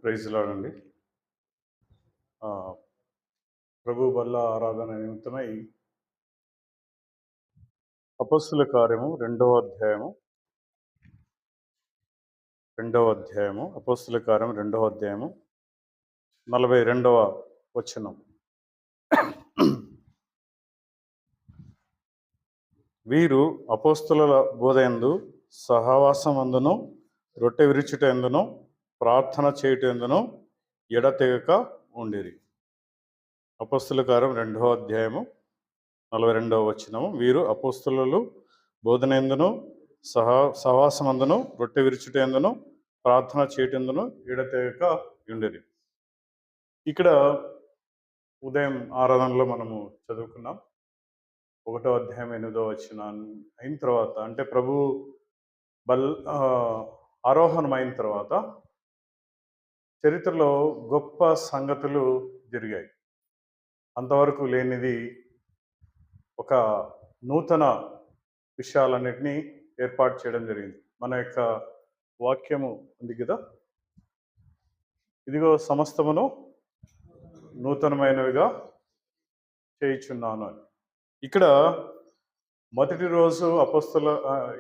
Praise lord అండి. ప్రభు బల్ల ఆరాధన నిమిత్తమై అపొస్తలుల కార్యము రెండవ అధ్యాయము అపొస్తలుల కార్యం 2వ అధ్యాయము 42వ వచనం. వీరు అపొస్తలుల బోధయందు సహవాసమందును రొట్టె విరుచుటయందును ప్రార్థన చేయుటయందును ఎడతెగక ఉండిరి. అపొస్తలుల కార్యం 2వ అధ్యాయము 42వ వచనము. వీరు అపొస్తలులు బోధనయందును సహవాసమందును రొట్టె విరుచుటయందును ప్రార్థన చేయటందును ఎడతెగక ఉండిరి. ఇక్కడ ఉదయం ఆరాధనలో మనము చదువుకున్నాం. 1వ అధ్యాయం 8వ వచనం అయిన తర్వాత, అంటే ప్రభు ఆరోహణమైన తర్వాత చరిత్రలో గొప్ప సంగతులు జరిగాయి. అంతవరకు లేనిది ఒక నూతన విషయాలన్నిటినీ ఏర్పాటు చేయడం జరిగింది. మన యొక్క వాక్యము ఉంది కదా, ఇదిగో సమస్తమును నూతనమైనవిగా చేయుచున్నాను అని. ఇక్కడ మొదటి రోజు అపొస్తల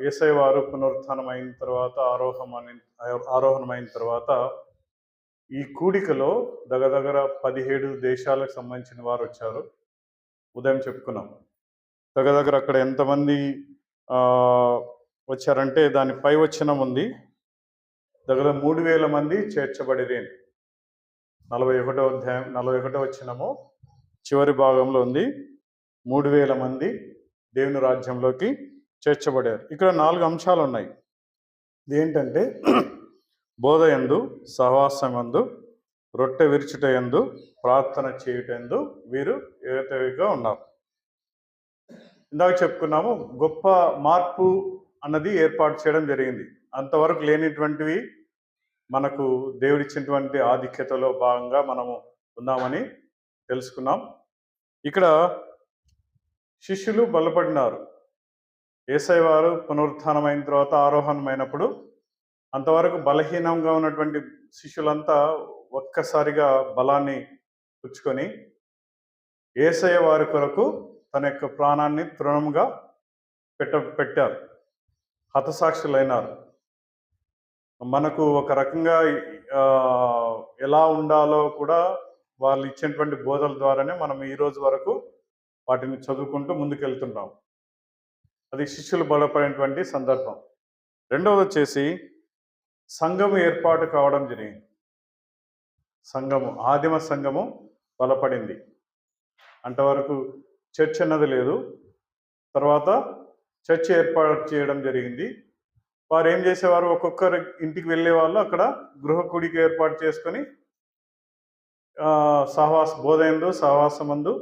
యేసయ్య వారు పునరుత్థానమైన తర్వాత ఆరోహణమైన తర్వాత ఈ కూడికలో దగ్గర 17 దేశాలకు సంబంధించిన వారు వచ్చారు. ఉదయం చెప్పుకున్నాం. దగ్గర అక్కడ ఎంతమంది వచ్చారంటే దాని పై వచనం ఉంది, దగ్గర 3000 మంది చేర్చబడిరే. 41వ అధ్యాయం 41వ వచనము చివరి భాగంలో ఉంది. 3000 మంది దేవుని రాజ్యంలోకి చేర్చబడారు. ఇక్కడ 4 అంశాలు ఉన్నాయి. ఏంటంటే బోధయందు, సహవాసమందు, రొట్టె విరుచుటయందు, ప్రార్థన చేయుటయందు వీరు ఏకతెగక ఉన్నారు. ఇందాక చెప్పుకున్నాము, గొప్ప మార్పు అన్నది ఏర్పాటు చేయడం జరిగింది. అంతవరకు లేనిటువంటివి మనకు దేవుడిచ్చినటువంటి ఆధిక్యతలో భాగంగా మనము ఉన్నామని తెలుసుకున్నాం. ఇక్కడ శిష్యులు బలపడినారు. యేసయ్య వారు పునరుత్థానమైన తర్వాత ఆరోహణమైనప్పుడు అంతవరకు బలహీనంగా ఉన్నటువంటి శిష్యులంతా ఒక్కసారిగా బలాన్ని పుచ్చుకొని యేసయ్య వారి కొరకు తన యొక్క ప్రాణాన్ని తృణంగా పెట్టారు. హతసాక్షులైనారు. మనకు ఒక రకంగా ఎలా ఉండాలో కూడా వాళ్ళు ఇచ్చినటువంటి బోధల ద్వారానే మనం ఈ రోజు వరకు వాటిని చదువుకుంటూ ముందుకెళ్తున్నాం. అది శిష్యులు బలపడినటువంటి సందర్భం. రెండవది వచ్చేసి సంఘము ఏర్పాటు కావడం జరిగింది. ఆదిమ సంఘము బలపడింది. అంతవరకు చర్చ్ అన్నది లేదు. తర్వాత చర్చ్ ఏర్పాటు చేయడం జరిగింది. వారు ఏం చేసేవారు, ఒక్కొక్కరు ఇంటికి వెళ్ళే వాళ్ళు అక్కడ గృహ కూడిక ఏర్పాటు చేసుకొని బోధయందు, సహవాసమందు,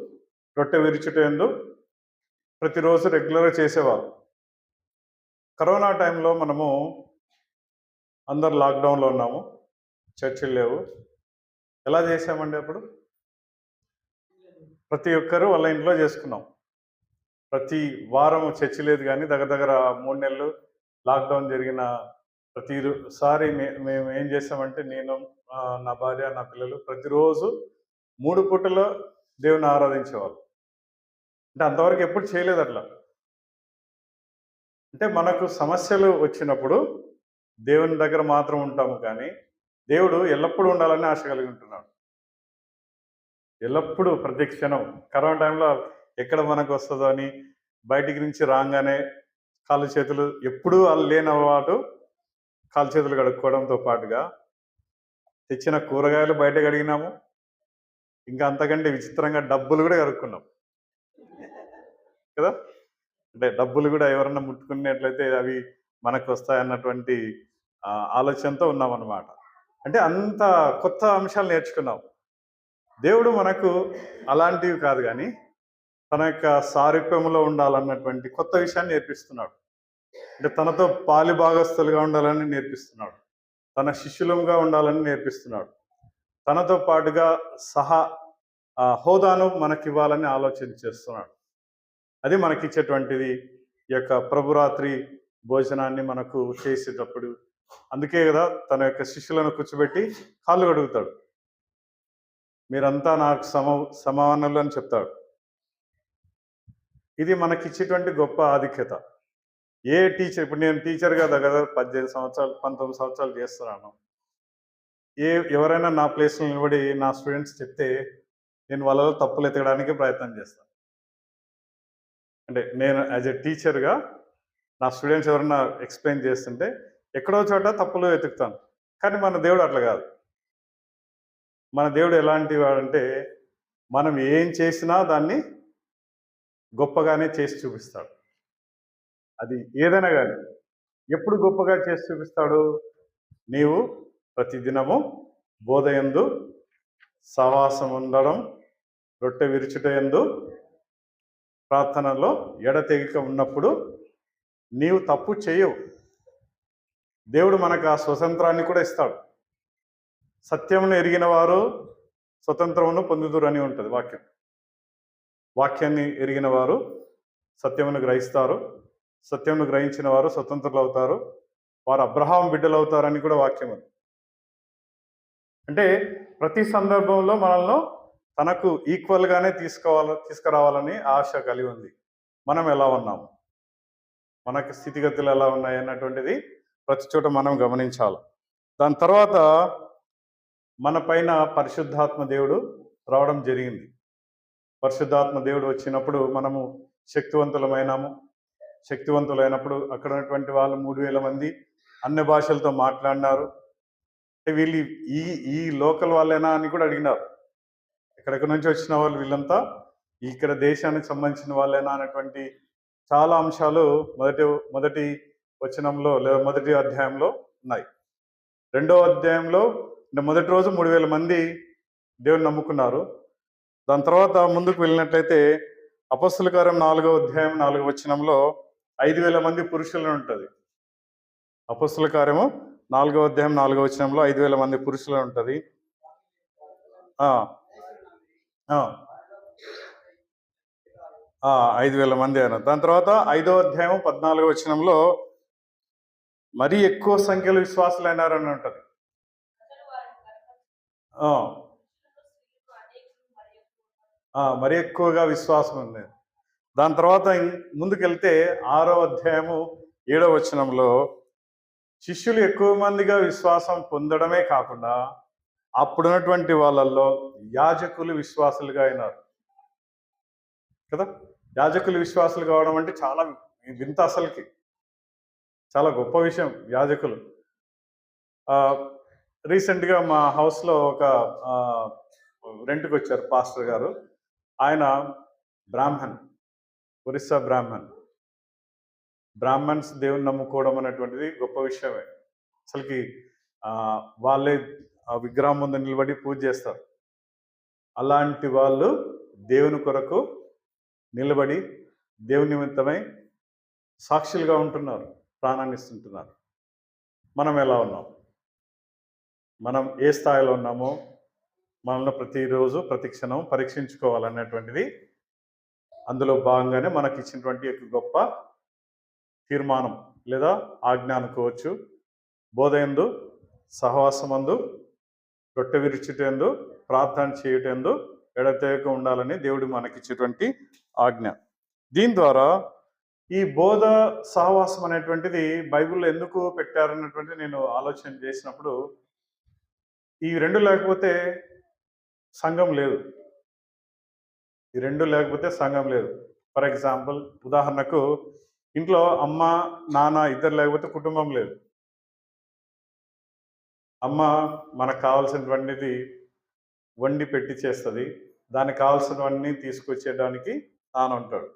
రొట్టె విరుచుటయందు ప్రతిరోజు రెగ్యులర్గా చేసేవారు. కరోనా టైంలో మనము అందరు లాక్డౌన్లో ఉన్నాము, చర్చిలు లేవు. ఎలా చేసామండి అప్పుడు? ప్రతి ఒక్కరు వాళ్ళ ఇంట్లో చేసుకున్నాం. ప్రతి వారం చర్చి లేదు, కానీ దగ్గర 3 నెలలు లాక్డౌన్ జరిగిన ప్రతిసారి మేము ఏం చేసామంటే, నేను, నా భార్య, నా పిల్లలు ప్రతిరోజు 3 పూటలు దేవుని ఆరాధించేవాళ్ళు. అంటే అంతవరకు ఎప్పుడు చేయలేదు అట్లా. అంటే మనకు సమస్యలు వచ్చినప్పుడు దేవుని దగ్గర మాత్రం ఉంటాము, కానీ దేవుడు ఎల్లప్పుడూ ఉండాలని ఆశ కలిగి ఉంటున్నాడు. ఎల్లప్పుడూ, ప్రతి క్షణం. కరోనా టైంలో ఎక్కడ మనకు వస్తుందో అని బయటికి నుంచి రాగానే కాళ్ళు చేతులు, ఎప్పుడూ వాళ్ళు లేని అలవాటు కాళ్ళు చేతులు కడుక్కోవడంతో పాటుగా తెచ్చిన కూరగాయలు బయట కడిగినాము. ఇంకా అంతకంటే విచిత్రంగా డబ్బులు కూడా కడుక్కున్నాం కదా. అంటే డబ్బులు కూడా ఎవరన్నా ముట్టుకున్నట్లయితే అవి మనకు వస్తాయన్నటువంటి ఆలోచనతో ఉన్నామన్నమాట. అంటే అంత కొత్త అంశాలు నేర్చుకున్నాం. దేవుడు మనకు అలాంటివి కాదు, కానీ తన యొక్క సారూప్యంలో ఉండాలన్నటువంటి కొత్త విషయాన్ని నేర్పిస్తున్నాడు. అంటే తనతో పాలి భాగస్థులుగా ఉండాలని నేర్పిస్తున్నాడు. తన శిష్యులుగా ఉండాలని నేర్పిస్తున్నాడు. తనతో పాటుగా హోదాను మనకివ్వాలని ఆలోచన చేస్తున్నాడు. అది మనకిచ్చేటువంటిది ఈ యొక్క ప్రభురాత్రి భోజనాన్ని మనకు చేసేటప్పుడు అందుకే కదా తన యొక్క శిష్యులను కూర్చోబెట్టి కాళ్ళు కడుగుతాడు. మీరంతా నాకు సమానులు అని చెప్తాడు. ఇది మనకిచ్చేటువంటి గొప్ప ఆధిక్యత. ఏ టీచర్, ఇప్పుడు నేను టీచర్గా దగ్గర 18 సంవత్సరాలు 19 సంవత్సరాలు చేస్తున్నాను. ఎవరైనా నా ప్లేస్లో నిలబడి నా స్టూడెంట్స్ చెప్తే నేను వాళ్ళలో తప్పులు ఎతకడానికి ప్రయత్నం చేస్తాను. అంటే నేను యాజ్ ఎ టీచర్గా నా స్టూడెంట్స్ ఎవరైనా ఎక్స్ప్లెయిన్ చేస్తుంటే ఎక్కడో చోట తప్పులు వెతుకుతాను. కానీ మన దేవుడు అట్లా కాదు. మన దేవుడు ఎలాంటి వాడంటే మనం ఏం చేసినా దాన్ని గొప్పగానే చేసి చూపిస్తాడు. అది ఏదైనా కానీ ఎప్పుడు గొప్పగా చేసి చూపిస్తాడు? నీవు ప్రతిదినము బోధయందు, సహవాసం ఉండడం, రొట్టె విరుచుటయందు, ప్రార్థనలో ఎడతెగిక ఉన్నప్పుడు నీవు తప్పు చేయవు. దేవుడు మనకు ఆ స్వతంత్రాన్ని కూడా ఇస్తాడు. సత్యమును ఎరిగిన వారు స్వతంత్రమును పొందుదురు అని ఉంటుంది వాక్యం. వాక్యాన్ని ఎరిగిన వారు సత్యమును గ్రహిస్తారు. సత్యమును గ్రహించిన వారు స్వతంత్రులు అవుతారు. వారు అబ్రహాం బిడ్డలు అవుతారని కూడా వాక్యం ఉంది. అంటే ప్రతి సందర్భంలో మనల్ని తనకు ఈక్వల్గానే తీసుకురావాలని ఆశ కలిగి ఉంది. మనం ఎలా ఉన్నాము, మనకి స్థితిగతులు ఎలా ఉన్నాయి అన్నటువంటిది ప్రతి చోట మనం గమనించాలి. దాని తర్వాత మన పైన పరిశుద్ధాత్మ దేవుడు రావడం జరిగింది. పరిశుద్ధాత్మ దేవుడు వచ్చినప్పుడు మనము శక్తివంతులైనప్పుడు అక్కడ ఉన్నటువంటి వాళ్ళు 3000 మంది అన్ని భాషలతో మాట్లాడినారు. అంటే వీళ్ళు ఈ లోకల్ వాళ్ళేనా అని కూడా అడిగినారు. ఎక్కడెక్కడి నుంచి వచ్చిన వాళ్ళు వీళ్ళంతా ఇక్కడ దేశానికి సంబంధించిన వాళ్ళేనా అనేటువంటి చాలా అంశాలు మొదటి వచనంలో లేదా మొదటి అధ్యాయంలో ఉన్నాయి. రెండో అధ్యాయంలో మొదటి రోజు 3000 మంది దేవుని నమ్ముకున్నారు. దాని తర్వాత ముందుకు వెళ్ళినట్లయితే అపొస్తలుల కార్యం 4వ అధ్యాయం 4వ వచనంలో 5000 మంది పురుషులను ఉంటుంది. అపొస్తలుల కార్యము 4వ అధ్యాయం 4వ వచనంలో 5000 మంది పురుషులను ఉంటుంది. 5000 మంది అయినా. దాని తర్వాత 5వ అధ్యాయం 14వ వచనంలో మరీ ఎక్కువ సంఖ్యలో విశ్వాసులు అయినారని ఉంటుంది. మరి ఎక్కువగా విశ్వాసం ఉంది. దాని తర్వాత ముందుకెళ్తే 6వ అధ్యాయము 7వ వచనంలో శిష్యులు ఎక్కువ మందిగా విశ్వాసం పొందడమే కాకుండా అప్పుడున్నటువంటి వాళ్ళల్లో యాజకులు విశ్వాసులుగా అయినారు కదా. యాజకులు విశ్వాసులు కావడం అంటే చాలా వింత, అసలుకి చాలా గొప్ప విషయం. యాజకులు రీసెంట్గా మా హౌస్లో ఒక రెంట్కి వచ్చారు పాస్టర్ గారు. ఆయన బ్రాహ్మణ్, ఒరిస్సా బ్రాహ్మణ్స్ దేవుని నమ్ముకోవడం అనేటువంటిది గొప్ప విషయమే. అసలుకి వాళ్ళే ఆ విగ్రహం ముందు నిలబడి పూజ చేస్తారు. అలాంటి వాళ్ళు దేవుని కొరకు నిలబడి దేవుని నిమిత్తమై సాక్షులుగా ఉంటున్నారు, ప్రాణాన్ని ఇస్తుంటున్నారు. మనం ఎలా ఉన్నాం, మనం ఏ స్థాయిలో ఉన్నామో మనల్ని ప్రతిరోజు ప్రతి క్షణం పరీక్షించుకోవాలనేటువంటిది అందులో భాగంగానే మనకి ఇచ్చినటువంటి ఒక గొప్ప తీర్మానం లేదా ఆజ్ఞ అనుకోవచ్చు. బోధయందు, సహవాసమందు, రొట్టె విరుచుటందు, ప్రార్థన చేయుటందు ఎడతెగక ఉండాలని దేవుడు మనకిచ్చేటువంటి ఆజ్ఞ. దీని ద్వారా ఈ బోధ సహవాసం అనేటువంటిది బైబిల్లో ఎందుకు పెట్టారన్నటువంటిది నేను ఆలోచన చేసినప్పుడు, ఈ రెండు లేకపోతే సంఘం లేదు. ఈ రెండు లేకపోతే సంఘం లేదు. ఫర్ ఎగ్జాంపుల్, ఉదాహరణకు ఇంట్లో అమ్మ నాన్న ఇద్దరు లేకపోతే కుటుంబం లేదు. అమ్మ మనకు కావాల్సినటువంటిది వండి పెట్టి చేస్తుంది, దానికి కావాల్సినవన్నీ తీసుకొచ్చేయడానికి నాన్న ఉంటాడు.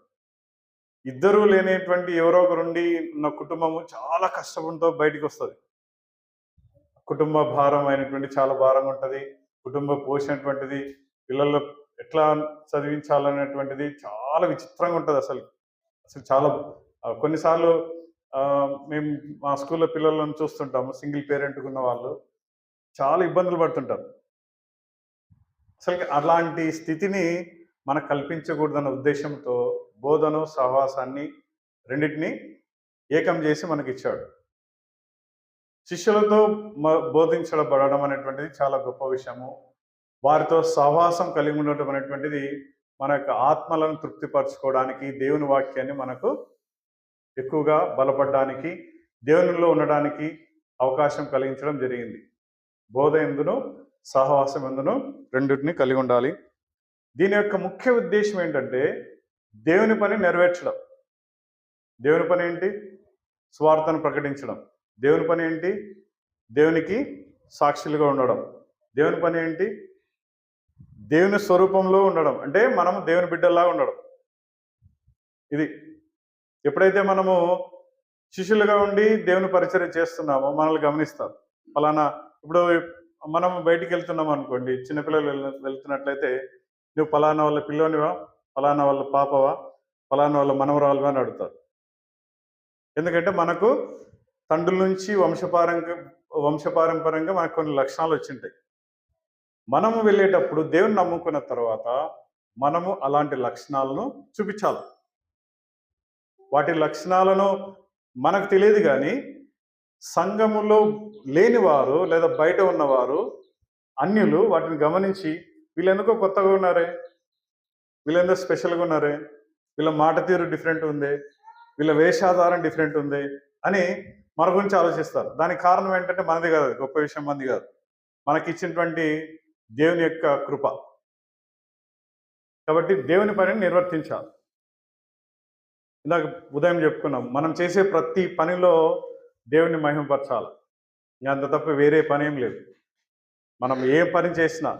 ఇద్దరూ లేనటువంటి ఎవరో ఒకరుండి ఉన్న కుటుంబము చాలా కష్టంతో బయటికి వస్తుంది. కుటుంబ భారం అయినటువంటి చాలా భారంగా ఉంటుంది. కుటుంబ పోషణటువంటిది, పిల్లలు ఎట్లా చదివించాలనేటువంటిది చాలా విచిత్రంగా ఉంటుంది. అసలు చాలా కొన్నిసార్లు మేము మా స్కూల్లో పిల్లలను చూస్తుంటాము, సింగిల్ పేరెంట్ ఉన్న వాళ్ళు చాలా ఇబ్బందులు పడుతుంటారు. అసలు అలాంటి స్థితిని మనకు కల్పించకూడదన్న ఉద్దేశంతో బోధను, సహవాసాన్ని రెండింటినీ ఏకం చేసి మనకి ఇచ్చాడు. శిష్యులతో బోధించబడడం అనేటువంటిది చాలా గొప్ప విషయము. వారితో సహవాసం కలిగి ఉండటం అనేటువంటిది మన యొక్క ఆత్మలను తృప్తిపరచుకోవడానికి, దేవుని వాక్యాన్ని మనకు ఎక్కువగా బలపడడానికి, దేవునిలో ఉండడానికి అవకాశం కలిగించడం జరిగింది. బోధ ఎందును, సహవాసం ఎందును రెండింటిని కలిగి ఉండాలి. దీని యొక్క ముఖ్య ఉద్దేశం ఏంటంటే దేవుని పని నెరవేర్చడం. దేవుని పని ఏంటి? స్వార్థను ప్రకటించడం. దేవుని పని ఏంటి? దేవునికి సాక్షులుగా ఉండడం. దేవుని పని ఏంటి? దేవుని స్వరూపంలో ఉండడం, అంటే మనము దేవుని బిడ్డల్లాగా ఉండడం. ఇది ఎప్పుడైతే మనము శిష్యులుగా ఉండి దేవుని పరిచర్య చేస్తున్నామో మనల్ని గమనిస్తారు. ఫలానా ఇప్పుడు మనం బయటికి వెళ్తున్నాం అనుకోండి, చిన్నపిల్లలు వెళ్తున్నట్లయితే నువ్వు ఫలానా వాళ్ళ పిల్లోనివా, ఫలానా వాళ్ళ పాపవా, ఫలానా వాళ్ళ మనవరాలువా అని అడుగుతారు. ఎందుకంటే మనకు తండ్రుల నుంచి వంశపారంపర్యంగా మనకు కొన్ని లక్షణాలు వచ్చింటాయి. మనము వెళ్ళేటప్పుడు దేవుని నమ్ముకున్న తర్వాత మనము అలాంటి లక్షణాలను చూపించాలి. వాటి లక్షణాలను మనకు తెలియదు, కానీ సంఘములో లేనివారు లేదా బయట ఉన్నవారు, అన్యులు వాటిని గమనించి వీళ్ళెందుకో కొత్తగా ఉన్నారే, వీళ్ళెందుకు స్పెషల్గా ఉన్నారే, వీళ్ళ మాట తీరు డిఫరెంట్ ఉంది, వీళ్ళ వేషాధారం డిఫరెంట్ ఉంది అని మన గురించి ఆలోచిస్తారు. దానికి కారణం ఏంటంటే మనది కాదు, గొప్ప విషయం మంది కాదు, మనకి ఇచ్చినటువంటి దేవుని యొక్క కృప. కాబట్టి దేవుని పనిని నిర్వర్తించాలి. ఇందాక ఉదయం చెప్పుకున్నాం, మనం చేసే ప్రతి పనిలో దేవుని మహిమపరచాలి. అంత తప్ప వేరే పని ఏం లేదు. మనం ఏ పని చేసినా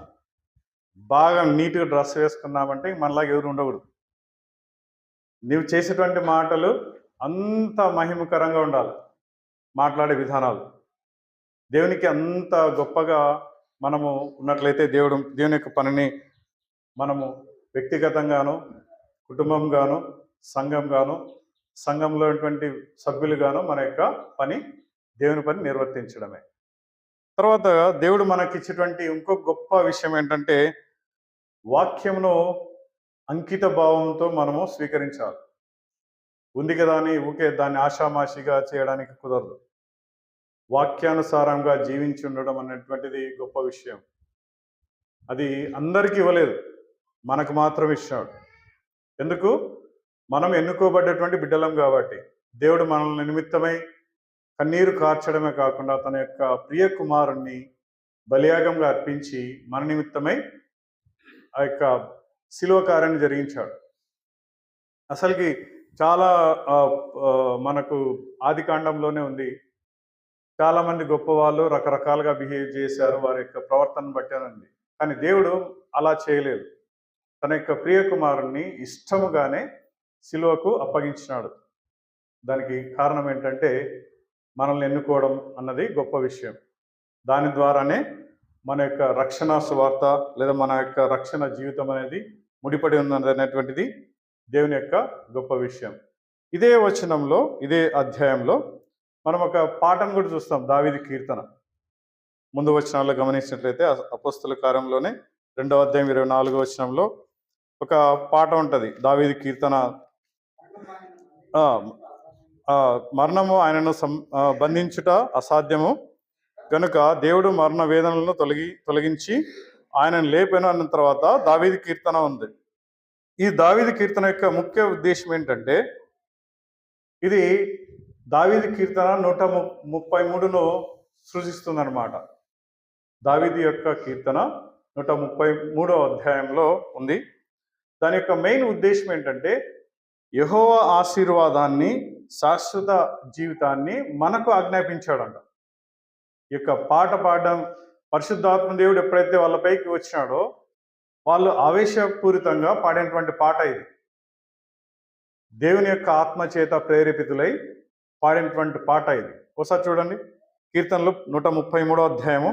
బాగా నీట్గా డ్రెస్ వేసుకున్నామంటే మనలాగా ఎవరు ఉండకూడదు. నీవు చేసేటువంటి మాటలు అంత మహిమకరంగా ఉండాలి. మాట్లాడే విధానాలు దేవునికి అంత గొప్పగా మనము ఉన్నట్లయితే దేవుని యొక్క పనిని మనము వ్యక్తిగతంగాను, కుటుంబంగాను, సంఘంలో ఉన్నటువంటి సభ్యులుగాను మన యొక్క పని దేవుని పని నిర్వర్తించడమే. తర్వాత దేవుడు మనకిచ్చేటువంటి ఇంకో గొప్ప విషయం ఏంటంటే వాక్యమును అంకిత భావంతో మనము స్వీకరించాలి. ఉంది కదా అని ఊకే దాన్ని ఆషామాషిగా చేయడానికి కుదరదు. వాక్యానుసారంగా జీవించి ఉండడం అనేటువంటిది గొప్ప విషయం. అది అందరికీ ఇవ్వలేదు, మనకు మాత్రం ఇచ్చాడు. ఎందుకు? మనం ఎన్నుకోబడ్డటువంటి బిడ్డలం కాబట్టి. దేవుడు మనల్ని నిమిత్తమై కన్నీరు కార్చడమే కాకుండా తన యొక్క ప్రియ కుమారుణ్ణి బలియాగంగా అర్పించి మన నిమిత్తమై ఆ యొక్క శిలువ కార్యాన్ని జరిగించాడు. అసలుకి చాలా మనకు ఆది కాండంలోనే ఉంది. చాలామంది గొప్ప వాళ్ళు రకరకాలుగా బిహేవ్ చేశారు, వారి యొక్క ప్రవర్తనను బట్టానండి. కానీ దేవుడు అలా చేయలేదు. తన యొక్క ప్రియ కుమారుణ్ణి ఇష్టముగానే శిలువకు అప్పగించినాడు. దానికి కారణం ఏంటంటే మనల్ని ఎన్నుకోవడం అన్నది గొప్ప విషయం. దాని ద్వారానే మన యొక్క రక్షణ సువార్త లేదా మన యొక్క రక్షణ జీవితం అనేది ముడిపడి ఉన్నది అనేటువంటిది దేవుని యొక్క గొప్ప విషయం. ఇదే వచనంలో, ఇదే అధ్యాయంలో మనం ఒక పాఠం కూడా చూస్తాం. దావీదు కీర్తన ముందు వచనాల్లో గమనించినట్లయితే అపోస్తల కార్యంలోనే 2వ అధ్యాయం 24వ వచనంలో ఒక పాఠం ఉంటుంది. దావీదు కీర్తన, మరణము ఆయనను బంధించుట అసాధ్యము కనుక దేవుడు మరణ వేదనలను తొలగించి ఆయనను లేపెను అన్న తర్వాత దావీదు కీర్తన ఉంది. ఈ దావీదు కీర్తన యొక్క ముఖ్య ఉద్దేశం ఏంటంటే ఇది దావీదు కీర్తన 133ను సృజిస్తుందన్నమాట. దావీదు యొక్క కీర్తన 133వ అధ్యాయంలో ఉంది. దాని యొక్క మెయిన్ ఉద్దేశం ఏంటంటే యెహోవా ఆశీర్వాదాన్ని, శాశ్వత జీవితాన్ని మనకు ఆజ్ఞాపించాడంట. ఈ యొక్క పాట పాడడం పరిశుద్ధాత్మ దేవుడు ఎప్పుడైతే వాళ్ళపైకి వచ్చినాడో వాళ్ళు ఆవేశపూరితంగా పాడినటువంటి పాట ఇది. దేవుని యొక్క ఆత్మ చేత ప్రేరేపితులై పాడినటువంటి పాట ఇది. ఒకసారి చూడండి, కీర్తనలు 133వ అధ్యాయము.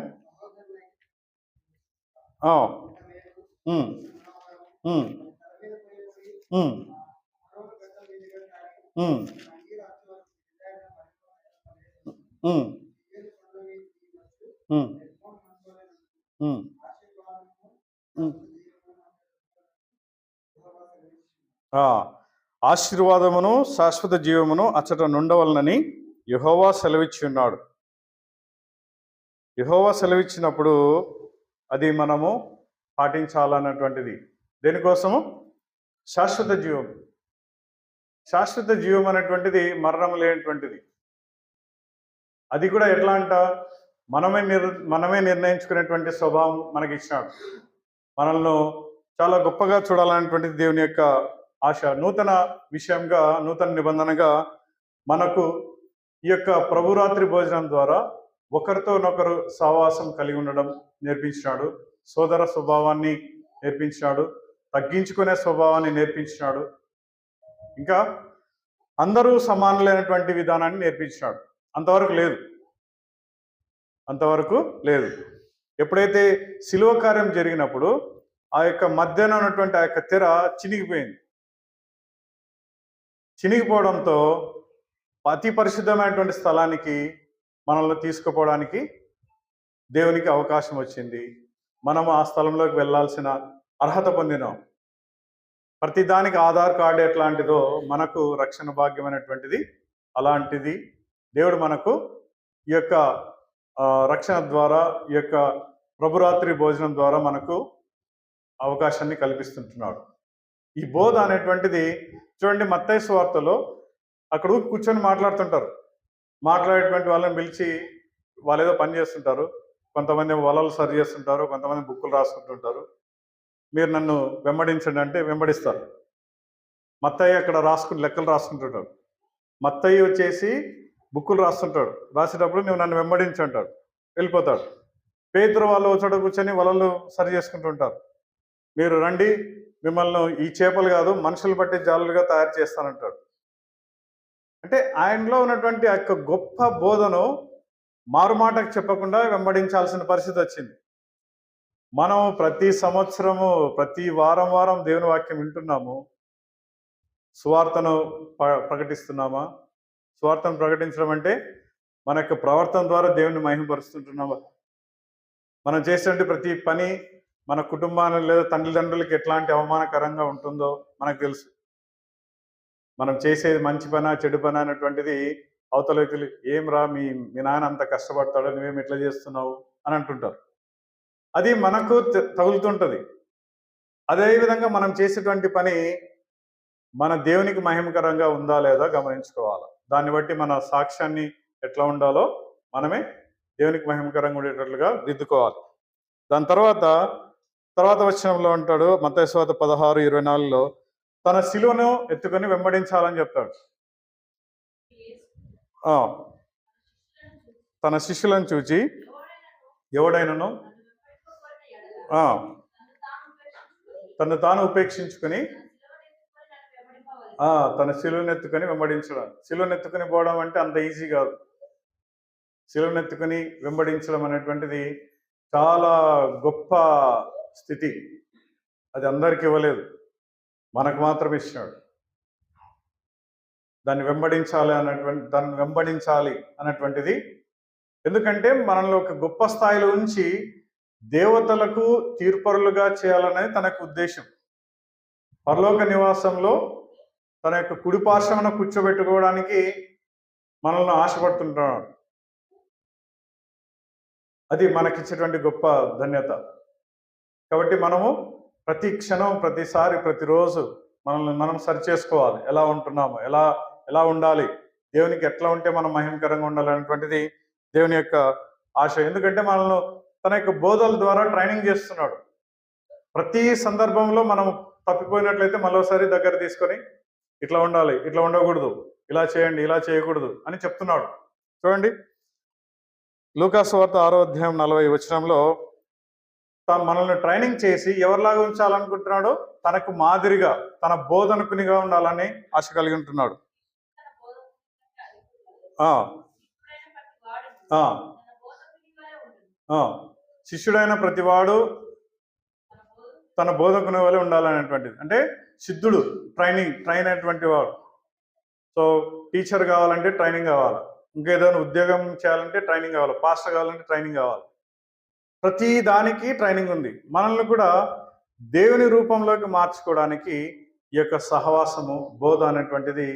ఆశీర్వాదమును శాశ్వత జీవమును అచ్చట నుండవలనని యెహోవా సెలవిచ్చి ఉన్నాడు. యెహోవా సెలవిచ్చినప్పుడు అది మనము పాటించాలన్నటువంటిది. దేనికోసము? శాశ్వత జీవం. శాశ్వత జీవం అనేటువంటిది మరణం లేనటువంటిది. అది కూడా ఎట్లా అంట, మనమే నిర్ణయించుకునేటువంటి స్వభావం మనకి ఇచ్చినాడు. మనల్ని చాలా గొప్పగా చూడాలనేటువంటిది దేవుని యొక్క ఆశ. నూతన విషయంగా, నూతన నిబంధనగా మనకు ఈ యొక్క ప్రభురాత్రి భోజనం ద్వారా ఒకరితోనొకరు సహవాసం కలిగి ఉండడం నేర్పించినాడు. సోదర స్వభావాన్ని నేర్పించినాడు. తగ్గించుకునే స్వభావాన్ని నేర్పించినాడు. ఇంకా అందరూ సమానులైనటువంటి విధానాన్ని నేర్పించినాడు. అంతవరకు లేదు. ఎప్పుడైతే శిలువ కార్యం జరిగినప్పుడు ఆ యొక్క మధ్యన ఉన్నటువంటి ఆ యొక్క తెర చినిగిపోయింది. చినిగిపోవడంతో అతి పరిశుద్ధమైనటువంటి స్థలానికి మనల్ని తీసుకుపోవడానికి దేవునికి అవకాశం వచ్చింది. మనం ఆ స్థలంలోకి వెళ్ళాల్సిన అర్హత పొందినాం. ప్రతి దానికి ఆధార్ కార్డు ఎట్లాంటిదో మనకు రక్షణ భాగ్యమైనటువంటిది అలాంటిది. దేవుడు మనకు ఈ యొక్క రక్షణ ద్వారా, ఈ యొక్క ప్రభురాత్రి భోజనం ద్వారా మనకు అవకాశాన్ని కల్పిస్తుంటున్నాడు. ఈ బోధ అనేటువంటిది చూడండి, మత్తయి సువార్తలో అక్కడ కూర్చొని మాట్లాడుతుంటారు. మాట్లాడేటువంటి వాళ్ళని పిలిచి వాళ్ళు ఏదో పని చేస్తుంటారు. కొంతమంది వలలు సరి చేస్తుంటారు, కొంతమంది బుక్కులు రాసుకుంటుంటారు. మీరు నన్ను వెంబడించండి అంటే వెంబడిస్తారు. మత్తయి అక్కడ లెక్కలు రాసుకుంటుంటాడు. మత్తయి వచ్చేసి బుక్కులు రాస్తుంటాడు. రాసేటప్పుడు నువ్వు నన్ను వెంబడించంటాడు, వెళ్ళిపోతాడు. పేతురు వాళ్ళు చోట కూర్చొని వలలు సరి చేసుకుంటుంటారు. మీరు రండి, మిమ్మల్ని ఈ చేపలు కాదు మనుషులు బట్టి జాలులుగా తయారు చేస్తానంటాడు. అంటే ఆయనలో ఉన్నటువంటి ఆ యొక్క గొప్ప బోధను మారుమాటకు చెప్పకుండా వెంబడించాల్సిన పరిస్థితి వచ్చింది. మనం ప్రతి సంవత్సరము, ప్రతి వారం దేవుని వాక్యం వింటున్నాము. సువార్తను ప్రకటిస్తున్నామా? సువార్తను ప్రకటించడం అంటే మన యొక్క ప్రవర్తన ద్వారా దేవుని మహిమపరుస్తుంటున్నామా? మనం చేసేటువంటి ప్రతి పని మన కుటుంబాన్ని లేదా తల్లిదండ్రులకి ఎట్లాంటి అవమానకరంగా ఉంటుందో మనకు తెలుసు. మనం చేసేది మంచి పనా చెడు పనా అనేటువంటిది అవతల వ్యక్తులు ఏం రా మీ నాన్న అంత కష్టపడతాడో నువ్వేం ఎట్లా చేస్తున్నావు అని అంటుంటారు. అది మనకు తగులుతుంటుంది. అదేవిధంగా మనం చేసేటువంటి పని మన దేవునికి మహిమకరంగా ఉందా లేదా గమనించుకోవాలి. దాన్ని బట్టి మన సాక్ష్యాన్ని ఎట్లా ఉండాలో మనమే దేవునికి మహిమకరంగా ఉండేటట్లుగా దిద్దుకోవాలి. దాని తర్వాత వచనంలో అంటాడు, మత్తయి సువార్త 16:24లో తన శిలువను ఎత్తుకొని వెంబడించాలని చెప్తాడు. తన శిష్యులను చూచి ఎవడైనను తను తాను ఉపేక్షించుకుని తన శిలువనెత్తుకొని వెంబడించడం. శిలువనెత్తుకొని పోవడం అంటే అంత ఈజీ కాదు. శిలువనెత్తుకొని వెంబడించడం అనేటువంటిది చాలా గొప్ప స్థితి. అది అందరికి ఇవ్వలేదు, మనకు మాత్రం ఇచ్చినాడు. దాన్ని వెంబడించాలి అన్నటువంటిది. ఎందుకంటే మనల్ని ఒక గొప్ప స్థాయిలో ఉంచి దేవతలకు తీర్పరులుగా చేయాలనేది తనకు ఉద్దేశం. పరలోక నివాసంలో తన యొక్క కుడి పార్శ్వమున కూర్చోబెట్టుకోవడానికి మనల్ని ఆశపడుతుంటున్నాడు. అది మనకిచ్చేటువంటి గొప్ప ధన్యత. కాబట్టి మనము ప్రతి క్షణం, ప్రతిసారి, ప్రతిరోజు మనల్ని మనం సరి చేసుకోవాలి. ఎలా ఉంటున్నాము, ఎలా ఉండాలి, దేవునికి ఎట్లా ఉంటే మనం మహిమకరంగా ఉండాలనేటువంటిది దేవుని యొక్క ఆశ. ఎందుకంటే మనల్ని తన యొక్క బోధల ద్వారా ట్రైనింగ్ చేస్తున్నాడు. ప్రతి సందర్భంలో మనం తప్పిపోయినట్లయితే మరోసారి దగ్గర తీసుకొని ఇట్లా ఉండాలి, ఇట్లా ఉండకూడదు, ఇలా చేయండి, ఇలా చేయకూడదు అని చెప్తున్నాడు. చూడండి, లూకా సువార్త 6:40 మనల్ని ట్రైనింగ్ చేసి ఎవరిలాగా ఉంచాలనుకుంటున్నాడో తనకు మాదిరిగా, తన బోధనకునిగా ఉండాలని ఆశ కలిగి ఉంటున్నాడు. శిష్యుడైన ప్రతివాడు తన బోధకుని వలె ఉండాలనేటువంటిది. అంటే సిద్ధుడు, ట్రైన్ అయినటువంటి వాడు. సో టీచర్ కావాలంటే ట్రైనింగ్ కావాలి, ఇంకేదైనా ఉద్యోగం చేయాలంటే ట్రైనింగ్ కావాలి, పాస్టర్ కావాలంటే ట్రైనింగ్ కావాలి. ప్రతి దానికి ట్రైనింగ్ ఉంది. మనల్ని కూడా దేవుని రూపంలోకి మార్చుకోవడానికి ఈ యొక్క సహవాసము, బోధ అనేటువంటిది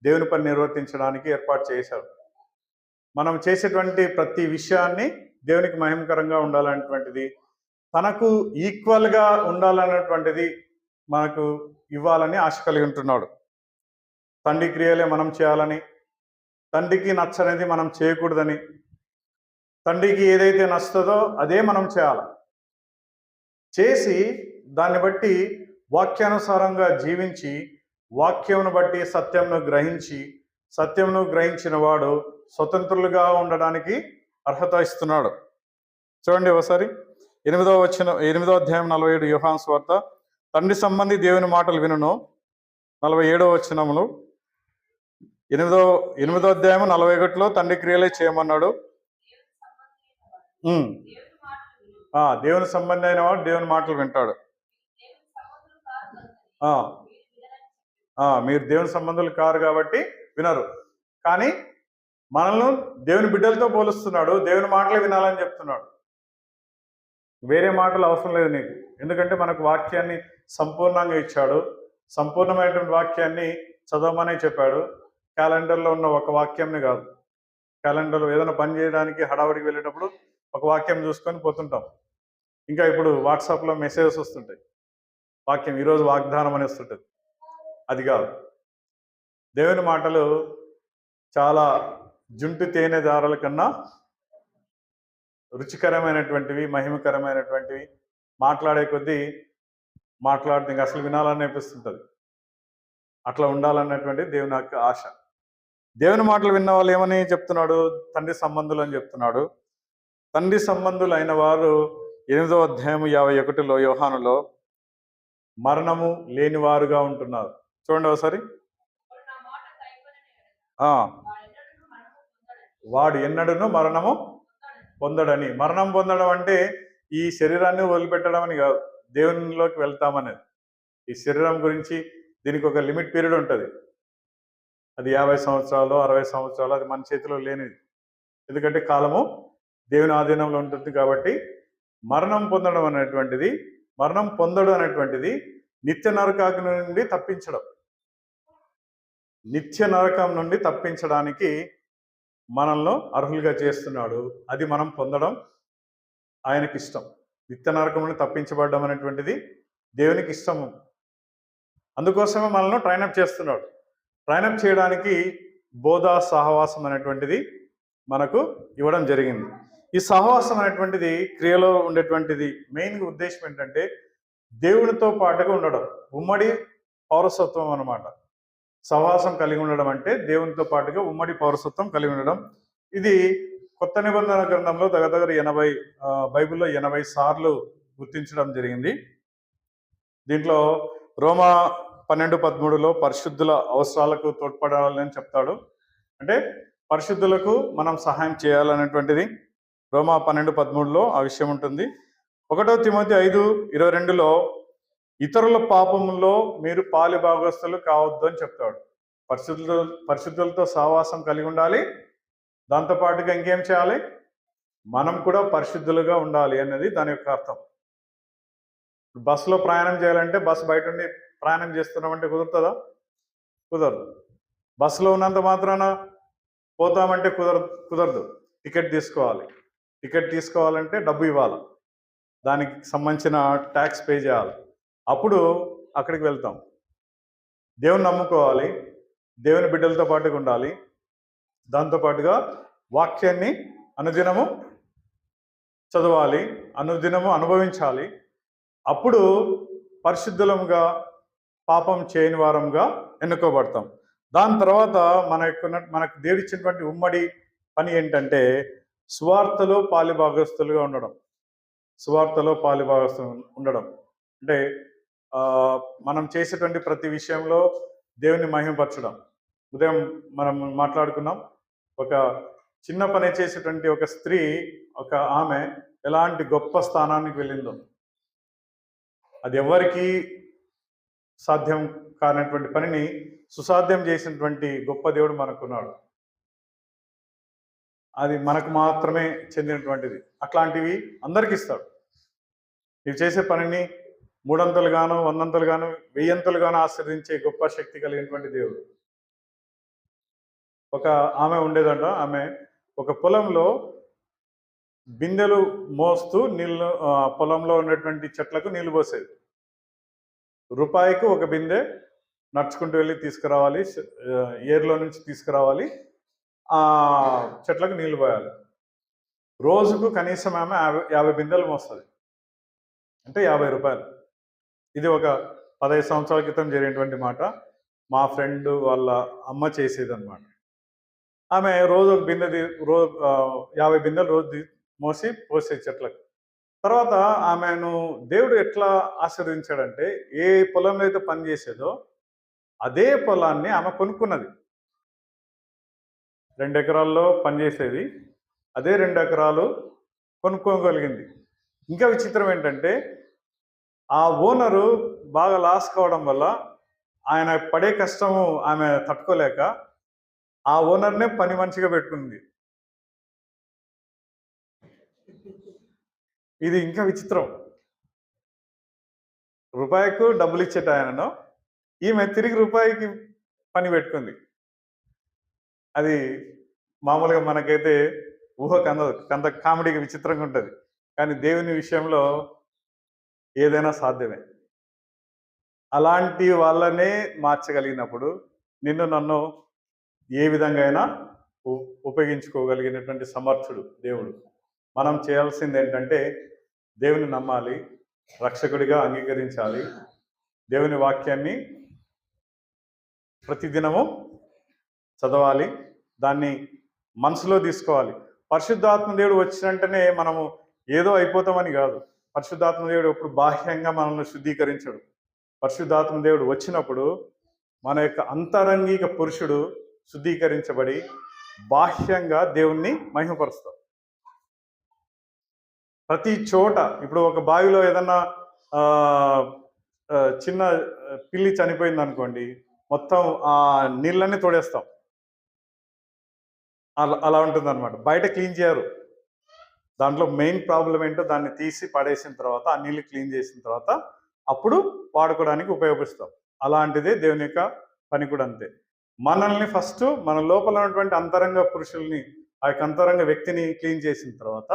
దేవుని పని నిర్వర్తించడానికి ఏర్పాటు చేశాడు. మనం చేసేటువంటి ప్రతి విషయాన్ని దేవునికి మహిమకరంగా ఉండాలనేటువంటిది, తనకు ఈక్వల్గా ఉండాలన్నటువంటిది మనకు ఇవ్వాలని ఆశ కలిగి ఉంటున్నాడు. తండ్రి క్రియలే మనం చేయాలని, తండ్రికి నచ్చనిది మనం చేయకూడదని, తండ్రికి ఏదైతే నచ్చుతుందో అదే మనం చేయాలి. చేసి దాన్ని బట్టి వాక్యానుసారంగా జీవించి, వాక్యమును బట్టి సత్యంను గ్రహించి, సత్యంను గ్రహించిన వాడు స్వతంత్రులుగా ఉండడానికి అర్హత ఇస్తున్నాడు. చూడండి ఒకసారి 8వ అధ్యాయం 47 యోహాను సువార్త. తండ్రి సంబంధి దేవుని మాటలు వినును. 47వ వచనములు. 8వ అధ్యాయం 41లో తండ్రి క్రియలే చేయమన్నాడు. దేవుని సంబంధి అయిన వాడు దేవుని మాటలు వింటాడు. మీరు దేవుని సంబంధులు కారు కాబట్టి వినరు. కానీ మనల్ని దేవుని బిడ్డలతో పోలుస్తున్నాడు. దేవుని మాటలే వినాలని చెప్తున్నాడు. వేరే మాటలు అవసరం లేదు నీకు. ఎందుకంటే మనకు వాక్యాన్ని సంపూర్ణంగా ఇచ్చాడు. సంపూర్ణమైనటువంటి వాక్యాన్ని చదవమనే చెప్పాడు. క్యాలెండర్లో ఉన్న ఒక వాక్యంని కాదు. క్యాలెండర్లో ఏదైనా పని చేయడానికి హడావుడికి వెళ్ళేటప్పుడు ఒక వాక్యం చూసుకొని పోతుంటాం. ఇంకా ఇప్పుడు వాట్సాప్లో మెసేజెస్ వస్తుంటాయి, వాక్యం ఈరోజు వాగ్దానం అని వస్తుంటుంది. అది కాదు. దేవుని మాటలు చాలా జుంటు తేనె దారాల కన్నా రుచికరమైనటువంటివి, మహిమకరమైనటువంటివి. మాట్లాడే కొద్దీ మాట్లాడితే ఇంకా అసలు వినాలని అనిపిస్తుంటుంది. అట్లా ఉండాలన్నటువంటి దేవుని యొక్క ఆశ. దేవుని మాటలు విన్న వాళ్ళు ఏమని చెప్తున్నాడు? తండ్రి సంబంధులు అని చెప్తున్నాడు. తండ్రి సంబంధులు అయిన వారు 8వ అధ్యాయం 51లో యోహానులో మరణము లేనివారుగా ఉంటున్నారు. చూడండి ఒకసారి. వాడు ఎన్నడూను మరణము పొందడని. మరణం పొందడం అంటే ఈ శరీరాన్ని వదిలిపెట్టడం అని కాదు, దేవునిలోకి వెళ్తామనేది. ఈ శరీరం గురించి దీనికి ఒక లిమిట్ పీరియడ్ ఉంటుంది. అది 50 సంవత్సరాలు 60 సంవత్సరాలు, అది మన చేతిలో లేనిది. ఎందుకంటే కాలము దేవుని ఆధీనంలో ఉంటుంది. కాబట్టి మరణం పొందడం అనేటువంటిది, మరణం పొందడం అనేటువంటిది నిత్య నరకాగ్ని నుండి తప్పించడం. నిత్య నరకం నుండి తప్పించడానికి మనల్ని అర్హులుగా చేస్తున్నాడు. అది మనం పొందడం ఆయనకి ఇష్టం. నిత్య నరకం నుండి తప్పించబడడం అనేటువంటిది దేవునికి ఇష్టము. అందుకోసమే మనల్ని ట్రైనప్ చేస్తున్నాడు. ట్రైనప్ చేయడానికి బోధా సహవాసం అనేటువంటిది మనకు ఇవ్వడం జరిగింది. ఈ సహవాసం అనేటువంటిది క్రియలో ఉండేటువంటిది మెయిన్గా ఉద్దేశం ఏంటంటే దేవునితో పాటుగా ఉండడం, ఉమ్మడి పౌరసత్వం అన్నమాట. సహవాసం కలిగి ఉండడం అంటే దేవునితో పాటుగా ఉమ్మడి పౌరసత్వం కలిగి ఉండడం. ఇది కొత్త నిబంధన గ్రంథంలో దగ్గర 80 బైబిల్లో 80 సార్లు గుర్తించడం జరిగింది. దీంట్లో రోమా 12:13లో పరిశుద్ధుల అవసరాలకు తోడ్పడాలని చెప్తాడు. అంటే పరిశుద్ధులకు మనం సహాయం చేయాలనేటువంటిది రోమా 12:13లో ఆ విషయం ఉంటుంది. 1 తిమోతి 5:22లో ఇతరుల పాపముల్లో మీరు పాలి భాగస్తులు కావద్దు అని చెప్తాడు. పరిశుద్ధులతో సహవాసం కలిగి ఉండాలి. దాంతోపాటుగా ఇంకేం చేయాలి? మనం కూడా పరిశుద్ధులుగా ఉండాలి అన్నది దాని యొక్క అర్థం. బస్సులో ప్రయాణం చేయాలంటే బస్సు బయట ఉండి ప్రయాణం చేస్తున్నామంటే కుదురుతుందా? కుదరదు. బస్సులో ఉన్నంత మాత్రాన పోతామంటే కుదరదు. టికెట్ తీసుకోవాలి. టికెట్ తీసుకోవాలంటే డబ్బు ఇవ్వాలి, దానికి సంబంధించిన ట్యాక్స్ పే చేయాలి, అప్పుడు అక్కడికి వెళ్తాం. దేవుని నమ్ముకోవాలి, దేవుని బిడ్డలతో పాటుగా ఉండాలి, దాంతోపాటుగా వాక్యాన్ని అనుదినము చదవాలి, అనుదినము అనుభవించాలి. అప్పుడు పరిశుద్ధులముగా పాపం చేయని వారంగా ఎన్నుకోబడతాం. దాని తర్వాత మనకు దేవుడిచ్చినటువంటి ఉమ్మడి పని ఏంటంటే సువార్తలో పాలిభాగస్తులుగా ఉండడం. సువార్తలో పాలిభాగస్తు ఉండడం అంటే మనం చేసేటువంటి ప్రతి విషయంలో దేవుని మహిమపరచడం. ఉదయం మనం మాట్లాడుకున్నాం, ఒక చిన్న పని చేసేటువంటి ఒక స్త్రీ, ఒక ఆమె ఎలాంటి గొప్ప స్థానానికి వెళ్ళిందో, అది ఎవరికి సాధ్యం కానటువంటి పనిని సుసాధ్యం చేసినటువంటి గొప్ప దేవుడు మనకున్నాడు. అది మనకు మాత్రమే చెందినటువంటిది. అట్లాంటివి అందరికి ఇస్తాడు. నీవు చేసే పనిని 300 100 1000 ఆశ్రయించే గొప్ప శక్తి కలిగినటువంటి దేవుడు. ఒక ఆమె ఉండేదంట. ఆమె ఒక పొలంలో బిందెలు మోస్తూ నీళ్ళు పొలంలో ఉన్నటువంటి చెట్లకు నీళ్లు పోసేది. రూపాయికి ఒక బిందె నడుచుకుంటూ వెళ్ళి తీసుకురావాలి, ఏరులో నుంచి తీసుకురావాలి, ఆ చెట్లకు నీళ్లు పోయాలి. రోజుకు కనీసం ఆమె 50 బిందెలు మోస్తుంది, అంటే 50 రూపాయలు. ఇది ఒక 15 సంవత్సరాల క్రితం జరిగినటువంటి మాట. మా ఫ్రెండ్ వాళ్ళ అమ్మ చేసేది అనమాట. ఆమె రోజు ఒక బిందె రోజు 50 బిందెలు రోజు మోసి పోసేది చెట్లకు. తర్వాత ఆమెను దేవుడు ఎట్లా ఆశీర్వదించాడంటే, ఏ పొలంలో అయితే పని చేసేదో అదే పొలాన్ని ఆమె కొనుక్కున్నది. 2 ఎకరాల్లో పనిచేసేది, అదే 2 ఎకరాలు కొనుక్కోగలిగింది. ఇంకా విచిత్రం ఏంటంటే, ఆ ఓనరు బాగా లాస్ కావడం వల్ల ఆయన పడే కష్టము ఆమె తట్టుకోలేక ఆ ఓనర్నే పని మనిషిగా పెట్టుకుంది. ఇది ఇంకా విచిత్రం. రూపాయికు డబ్బులు ఇచ్చేట ఆయనను ఈమె తిరిగి రూపాయికి పని పెట్టుకుంది. అది మామూలుగా మనకైతే ఊహకు అందదు, కొంత కామెడీగా విచిత్రంగా ఉంటుంది. కానీ దేవుని విషయంలో ఏదైనా సాధ్యమే. అలాంటి వాళ్ళనే మార్చగలిగినప్పుడు నిన్ను నన్ను ఏ విధంగా అయినా ఉపయోగించుకోగలిగినటువంటి సమర్థుడు దేవుడు. మనం చేయాల్సింది ఏంటంటే, దేవుని నమ్మాలి, రక్షకుడిగా అంగీకరించాలి, దేవుని వాక్యాన్ని ప్రతిదినము చదవాలి, దాన్ని మనసులో తీసుకోవాలి. పరిశుద్ధాత్మ దేవుడు వచ్చినంటేనే మనము ఏదో అయిపోతామని కాదు. పరిశుద్ధాత్మ దేవుడు ఎప్పుడు బాహ్యంగా మనల్ని శుద్ధీకరించడు. పరిశుద్ధాత్మ దేవుడు వచ్చినప్పుడు మన యొక్క అంతరంగిక పురుషుడు శుద్ధీకరించబడి బాహ్యంగా దేవుణ్ణి మహిమపరుస్తాం. ప్రతి చోట ఇప్పుడు ఒక బావిలో ఏదన్నా చిన్న పిల్లి చనిపోయింది అనుకోండి, మొత్తం ఆ నీళ్ళన్నీ తోడేస్తాం. అలా ఉంటుంది అనమాట. బయట క్లీన్ చేయరు. దాంట్లో మెయిన్ ప్రాబ్లం ఏంటో దాన్ని తీసి పడేసిన తర్వాత, ఆ నీళ్ళు క్లీన్ చేసిన తర్వాత అప్పుడు వాడుకోవడానికి ఉపయోగిస్తాం. అలాంటిదే దేవుని యొక్క పని కూడా అంతే. మనల్ని ఫస్ట్ మన లోపల ఉన్నటువంటి అంతరంగ పురుషుల్ని, ఆ యొక్క అంతరంగ వ్యక్తిని క్లీన్ చేసిన తర్వాత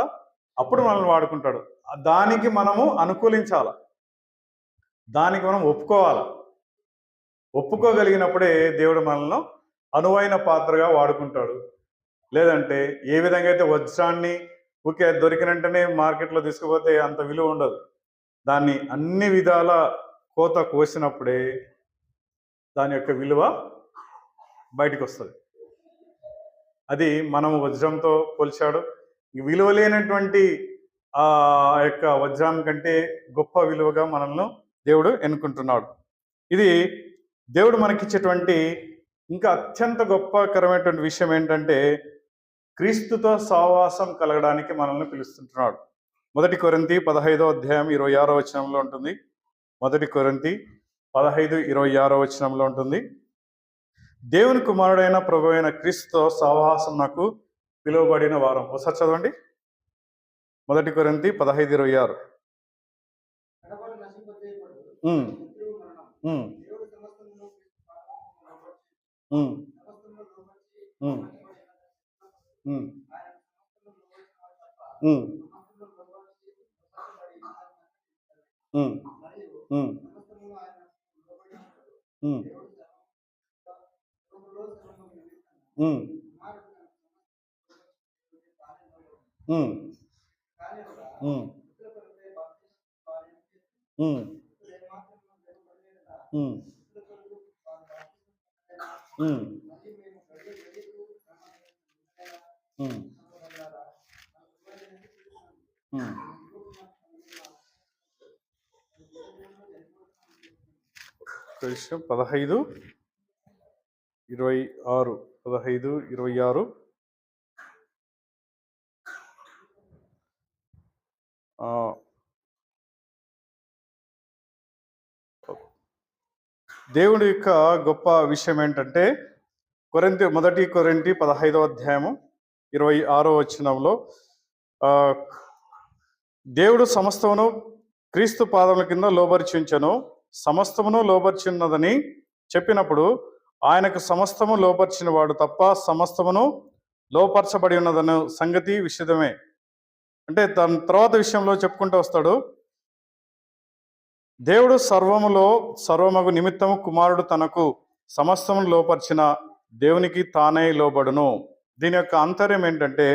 అప్పుడు మనల్ని వాడుకుంటాడు. దానికి మనము అనుకూలించాల, దానికి మనం ఒప్పుకోవాలి. ఒప్పుకోగలిగినప్పుడే దేవుడు మనల్ని అనువైన పాత్రగా వాడుకుంటాడు. లేదంటే ఏ విధంగా అయితే వజ్రాన్ని ఊకే దొరికినంటనే మార్కెట్లో తీసుకుపోతే అంత విలువ ఉండదు. దాన్ని అన్ని విధాల కోత కోసినప్పుడే దాని యొక్క విలువ బయటకు వస్తుంది. అది మనము వజ్రంతో పోల్చాడు. విలువ లేనటువంటి ఆ యొక్క వజ్రం కంటే గొప్ప విలువగా మనల్ని దేవుడు ఎన్నుకుంటున్నాడు. ఇది దేవుడు మనకిచ్చేటువంటి ఇంకా అత్యంత గొప్పకరమైనటువంటి విషయం ఏంటంటే, క్రీస్తుతో సహవాసం కలగడానికి మనల్ని పిలుస్తుంటున్నాడు. 1 కొరింథీ 15వ అధ్యాయం 26వ వచనంలో ఉంటుంది. 1 కొరింథీ 15:26వ వచనంలో ఉంటుంది. దేవుని కుమారుడైన ప్రభువైన క్రీస్తుతో సహవాసం నాకు పిలువబడిన వారం. ఒకసారి చదవండి. 1 కొరింథీ 15:26. విషయం 15:26 దేవుడి యొక్క గొప్ప విషయం ఏంటంటే, 1 కొరింథీ 15వ అధ్యాయము 26వ వచనంలో దేవుడు సమస్తమును క్రీస్తు పాదముల కింద లోబర్చించను, సమస్తమును లోబర్చిన్నదని చెప్పినప్పుడు ఆయనకు సమస్తము లోపర్చిన వాడు తప్ప సమస్తమును లోపరచబడి ఉన్నదన్న సంగతి విషదమే. అంటే తన తర్వాత విషయంలో చెప్పుకుంటూ వస్తాడు, దేవుడు సర్వమగు నిమిత్తము కుమారుడు తనకు సమస్తము లోపరిచిన దేవునికి తానే లోబడును. దీని యొక్క ఆంతర్యం ఏంటంటే,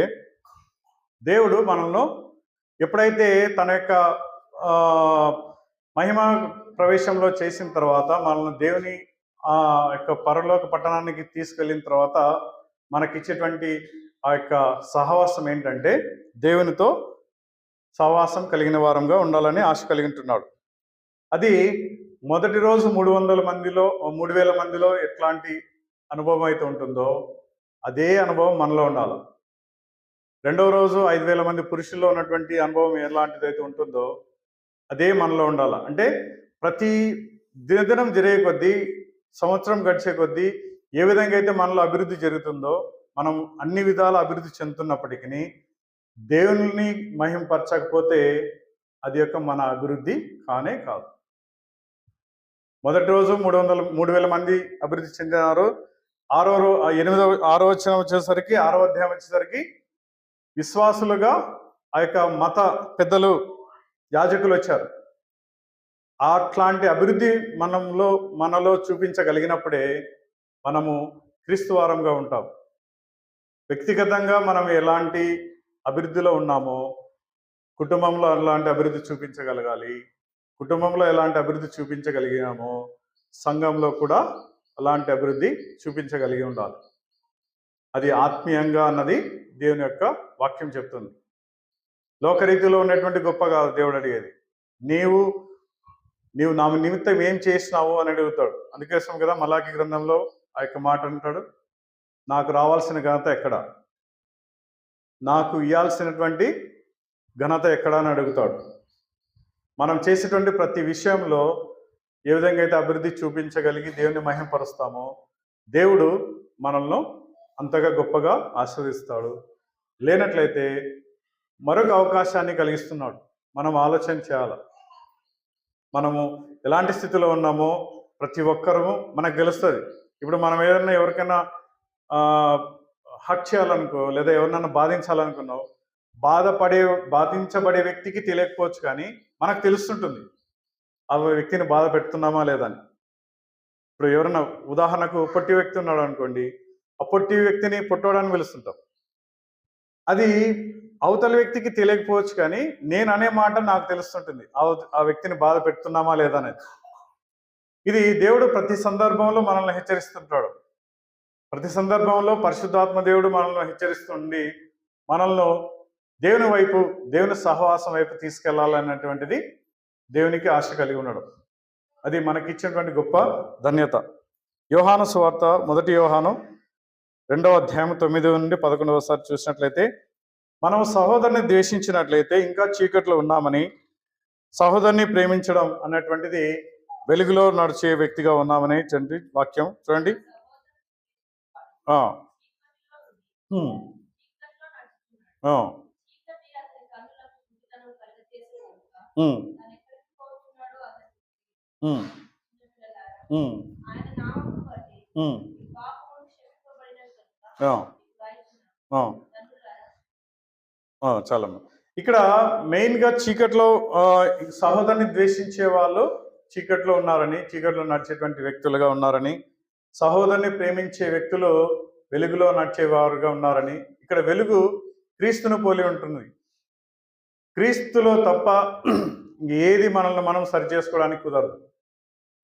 దేవుడు మనల్ని ఎప్పుడైతే తన యొక్క మహిమ ప్రవేశంలో చేసిన తర్వాత మనల్ని దేవుని ఆ యొక్క పరలోక పట్టణానికి తీసుకెళ్ళిన తర్వాత మనకిచ్చేటువంటి ఆ యొక్క సహవాసం ఏంటంటే, దేవునితో సహవాసం కలిగిన వారంగా ఉండాలని ఆశ కలిగి ఉంటున్నాడు. అది మొదటి రోజు 300 మందిలో 3000 మందిలో ఎట్లాంటి అనుభవం అయితే ఉంటుందో అదే అనుభవం మనలో ఉండాలి. రెండవ రోజు 5000 మంది పురుషుల్లో ఉన్నటువంటి అనుభవం ఎలాంటిదైతే ఉంటుందో అదే మనలో ఉండాలి. అంటే ప్రతి దినదినం జరిగే కొద్దీ, సంవత్సరం గడిచే కొద్దీ ఏ విధంగా అయితే మనలో అభివృద్ధి జరుగుతుందో, మనం అన్ని విధాల అభివృద్ధి చెందుతున్నప్పటికీ దేవుని మహింపరచకపోతే అది యొక్క మన అభివృద్ధి కానే కాదు. మొదటి రోజు 3000 మంది అభివృద్ధి చెందినారు. ఆరో వచనం వచ్చేసరికి, 6వ అధ్యాయం వచ్చేసరికి విశ్వాసులుగా ఆ యొక్క మత పెద్దలు, యాజకులు వచ్చారు. అట్లాంటి అభివృద్ధి మనలో చూపించగలిగినప్పుడే మనము క్రీస్తు వారంగా ఉంటాం. వ్యక్తిగతంగా మనం ఎలాంటి అభివృద్ధిలో ఉన్నామో కుటుంబంలో అలాంటి అభివృద్ధి చూపించగలగాలి. కుటుంబంలో ఎలాంటి అభివృద్ధి చూపించగలిగినామో సంఘంలో కూడా అలాంటి అభివృద్ధి చూపించగలిగి ఉండాలి. అది ఆత్మీయంగా అన్నది దేవుని యొక్క వాక్యం చెప్తుంది. లోకరీతిలో ఉన్నటువంటి గొప్ప కాదు దేవుడు అడిగేది. నీవు నా నిమిత్తం ఏం చేసినావు అని అడుగుతాడు. అందుకోసం కదా మలాకి గ్రంథంలో ఆ యొక్క మాట అంటాడు, నాకు రావాల్సిన ఘనత ఎక్కడ, నాకు ఇవ్వాల్సినటువంటి ఘనత ఎక్కడ అని అడుగుతాడు. మనం చేసేటువంటి ప్రతి విషయంలో ఏ విధంగా అయితే అభివృద్ధి చూపించగలిగి దేవుని మహింపరుస్తామో దేవుడు మనల్ని అంతగా గొప్పగా ఆశీర్వదిస్తాడు. లేనట్లయితే మరొక అవకాశాన్ని కలిగిస్తున్నాడు. మనం ఆలోచన చేయాలి. మనము ఎలాంటి స్థితిలో ఉన్నామో ప్రతి ఒక్కరము మనకు తెలుస్తుంది. ఇప్పుడు మనం ఏదైనా ఎవరికైనా హక్ చేయాలనుకో, లేదా ఎవరినైనా బాధించాలనుకున్నావు, బాధించబడే వ్యక్తికి తెలియకపోవచ్చు, కానీ మనకు తెలుస్తుంటుంది ఆ వ్యక్తిని బాధ పెడుతున్నామా లేదని. ఇప్పుడు ఎవరైనా ఉదాహరణకు పొట్టి వ్యక్తి ఉన్నాడు అనుకోండి, ఆ పొట్టి వ్యక్తిని పొట్టోడని పిలుస్తుంటాం. అది అవతల వ్యక్తికి తెలియకపోవచ్చు, కానీ నేను అనే మాట నాకు తెలుస్తుంటుంది ఆ వ్యక్తిని బాధ పెడుతున్నామా లేదా అనేది. ఇది దేవుడు ప్రతి సందర్భంలో మనల్ని హెచ్చరిస్తుంటాడు. ప్రతి సందర్భంలో పరిశుద్ధాత్మ దేవుడు మనల్ని హెచ్చరిస్తుండి మనల్ని దేవుని వైపు, దేవుని సహవాసం వైపు తీసుకెళ్లాలన్నటువంటిది దేవునికి ఆశ కలిగి ఉన్నాడు. అది మనకిచ్చినటువంటి గొప్ప ధన్యత. యోహాను సువార్త 1 యోహాను 2వ అధ్యాయం 9 నుండి 11వ చూసినట్లయితే, మనం సహోదరుని ద్వేషించినట్లయితే ఇంకా చీకట్లో ఉన్నామని, సహోదరుని ప్రేమించడం అన్నటువంటిది వెలుగులో నడిచే వ్యక్తిగా ఉన్నామని వాక్యం చూడండి. చాలా ఇక్కడ మెయిన్గా చీకట్లో సహోదరుని ద్వేషించే వాళ్ళు చీకట్లో ఉన్నారని, చీకట్లో నడిచేటువంటి వ్యక్తులుగా ఉన్నారని, సహోదరుని ప్రేమించే వ్యక్తులు వెలుగులో నడిచేవారుగా ఉన్నారని. ఇక్కడ వెలుగు క్రీస్తును పోలి ఉంటుంది. క్రీస్తులో తప్ప ఏది మనల్ని మనం సరి చేసుకోవడానికి కుదరదు.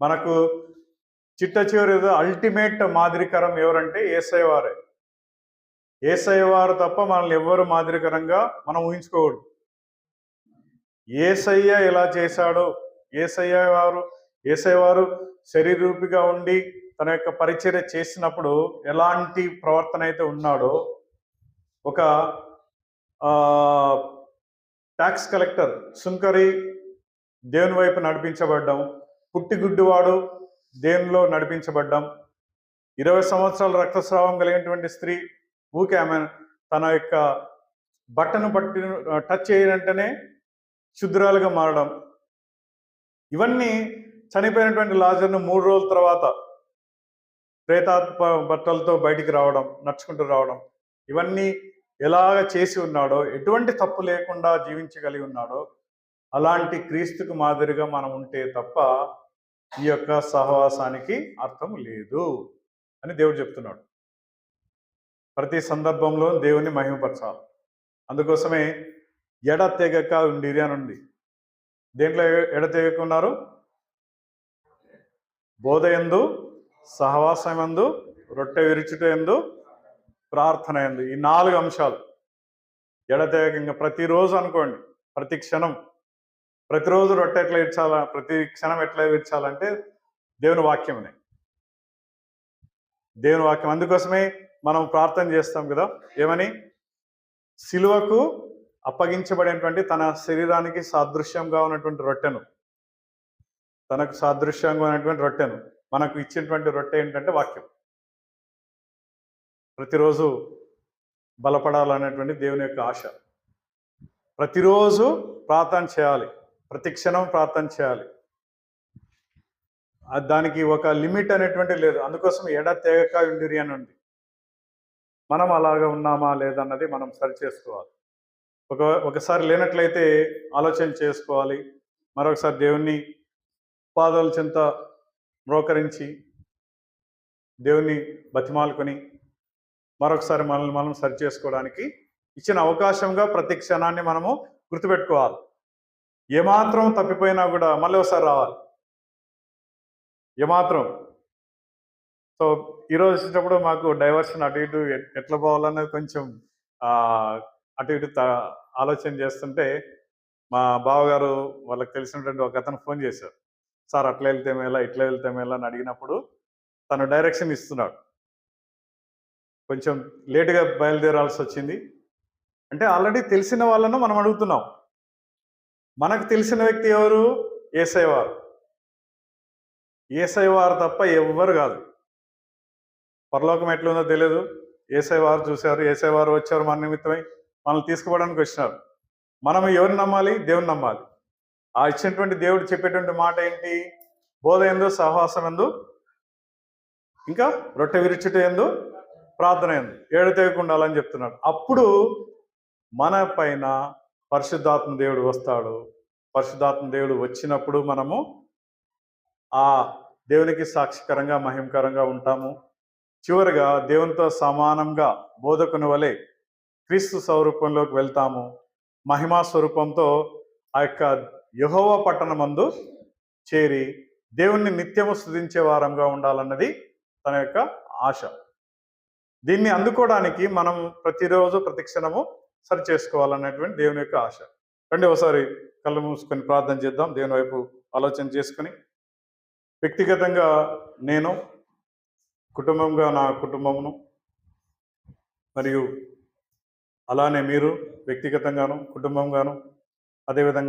మనకు చిట్ట చివరి అల్టిమేట్ మాదిరికరం ఎవరంటే యేసయ్య వారే. యేసయ్య వారు తప్ప మనల్ని ఎవ్వరు మాదిరికరంగా మనం ఊహించుకోకూడదు. యేసయ్య ఎలా చేశాడో, యేసయ్య వారు శరీరూపిగా ఉండి తన యొక్క పరిచర్య చేసినప్పుడు ఎలాంటి ప్రవర్తన అయితే ఉన్నాడో, ఒక ట్యాక్స్ కలెక్టర్ సుంకరి దేవుని వైపు నడిపించబడ్డం, పుట్టిగుడ్డివాడు దేవునిలో నడిపించబడ్డం, 20 సంవత్సరాల రక్తస్రావం కలిగినటువంటి స్త్రీ ఊకే ఆమె తన యొక్క బట్టను టచ్ చేయనంటేనే శుద్ధ్రాలుగా మారడం, ఇవన్నీ చనిపోయినటువంటి లాజర్ను 3 రోజుల తర్వాత ప్రేతాత్మ బట్టలతో బయటికి రావడం, నడుచుకుంటూ రావడం, ఇవన్నీ ఎలాగ చేసి ఉన్నాడో, ఎటువంటి తప్పు లేకుండా జీవించగలిగి ఉన్నాడో అలాంటి క్రీస్తుకు మాదిరిగా మనం ఉంటే తప్ప ఈ యొక్క సహవాసానికి అర్థం లేదు అని దేవుడు చెప్తున్నాడు. ప్రతి సందర్భంలో దేవుని మహిమపరచాలి. అందుకోసమే ఎడతెగక ఉండిరి అని ఉంది. దేంట్లో ఎడతెగక ఉన్నారు? బోధ యందు, సహవాసమందు, రొట్టె విరుచుట యందు, ప్రార్థన యందు. ఈ 4 అంశాలు ఎడతెగకంగా ప్రతిరోజు అనుకోండి, ప్రతి క్షణం, ప్రతిరోజు రొట్టె ఎట్లా ఇచ్చాలా, ప్రతి క్షణం ఎట్లా విర్చాలంటే దేవుని వాక్యమనే. దేవుని వాక్యం. అందుకోసమే మనం ప్రార్థన చేస్తాం కదా, ఏమని? సిలువకు అప్పగించబడినటువంటి తన శరీరానికి సాదృశ్యంగా ఉన్నటువంటి రొట్టెను, తనకు సాదృశ్యంగా ఉన్నటువంటి రొట్టెను, మనకు ఇచ్చినటువంటి రొట్టె ఏంటంటే వాక్యం. ప్రతిరోజు బలపడాలనేటువంటి దేవుని యొక్క ఆశ. ప్రతిరోజు ప్రార్థన చేయాలి, ప్రతి క్షణం ప్రార్థన చేయాలి. దానికి ఒక లిమిట్ అనేటువంటి లేదు. అందుకోసం ఎడతెగక ఉండిరి అని ఉంది. మనం అలాగా ఉన్నామా లేదన్నది మనం సరి చేసుకోవాలి. ఒకసారి లేనట్లయితే ఆలోచన చేసుకోవాలి. మరొకసారి దేవుణ్ణి పాదాల చెంత మ్రోకరించి దేవుణ్ణి బతిమాలుకొని మరొకసారి మనల్ని మనం సరి చేసుకోవడానికి ఇచ్చిన అవకాశంగా ప్రతి క్షణాన్ని మనము గుర్తుపెట్టుకోవాలి. ఏమాత్రం తప్పిపోయినా కూడా మళ్ళీ ఒకసారి రావాలి. ఏమాత్రం. సో ఈరోజు వచ్చేటప్పుడు మాకు డైవర్షన్ అటు ఇటు ఎట్లా పోవాలన్నది కొంచెం అటు ఇటు ఆలోచన చేస్తుంటే మా బావగారు వాళ్ళకి తెలిసినటువంటి ఒక అతను ఫోన్ చేశారు. సార్ అట్లా వెళ్తే మేలా, ఇట్లా వెళ్తే మేలా అని అడిగినప్పుడు తను డైరెక్షన్ ఇస్తున్నాడు. కొంచెం లేటుగా బయలుదేరాల్సి వచ్చింది. అంటే ఆల్రెడీ తెలిసిన వాళ్ళను మనం అడుగుతున్నాం. మనకు తెలిసిన వ్యక్తి ఎవరు? యేసయ్య వారు. యేసయ్య వారు తప్ప ఎవ్వరు కాదు. పరలోకం ఎట్లుందో తెలియదు. యేసయ్య వారు చూశారు, యేసయ్య వారు వచ్చారు మన నిమిత్తమై, మనల్ని తీసుకుపోవడానికి వచ్చినారు. మనం ఎవరిని నమ్మాలి? దేవుని నమ్మాలి. ఆ ఇచ్చినటువంటి దేవుడు చెప్పేటువంటి మాట ఏంటి? బోధ యందు, సహవాసం యందు, ఇంకా రొట్టె విరుచుట యందు, ప్రార్థన యందు ఎడతెగక ఉండాలని చెప్తున్నాడు. అప్పుడు మన పైన పరిశుద్ధాత్మ దేవుడు వస్తాడు. పరిశుద్ధాత్మ దేవుడు వచ్చినప్పుడు మనము ఆ దేవునికి సాక్షికరంగా, మహిమకరంగా ఉంటాము. చివరిగా దేవునితో సమానంగా బోధకుని వలె క్రీస్తు స్వరూపంలోకి వెళ్తాము. మహిమా స్వరూపంతో ఆ యొక్క యెహోవా పట్టణమందు చేరి దేవుణ్ణి నిత్యము స్తుతించే వారంగా ఉండాలన్నది తన యొక్క ఆశ. దీన్ని అందుకోవడానికి మనం ప్రతిరోజు ప్రతి క్షణము సరి చేసుకోవాలన్నటువంటి దేవుని యొక్క ఆశ. రండి ఒకసారి కళ్ళు మూసుకొని ప్రార్థన చేద్దాం. దేవుని వైపు ఆలోచన చేసుకుని, వ్యక్తిగతంగా నేను, కుటుంబంగా నా కుటుంబమును, మరియు అలానే మీరు వ్యక్తిగతంగాను, కుటుంబంగాను, అదేవిధంగా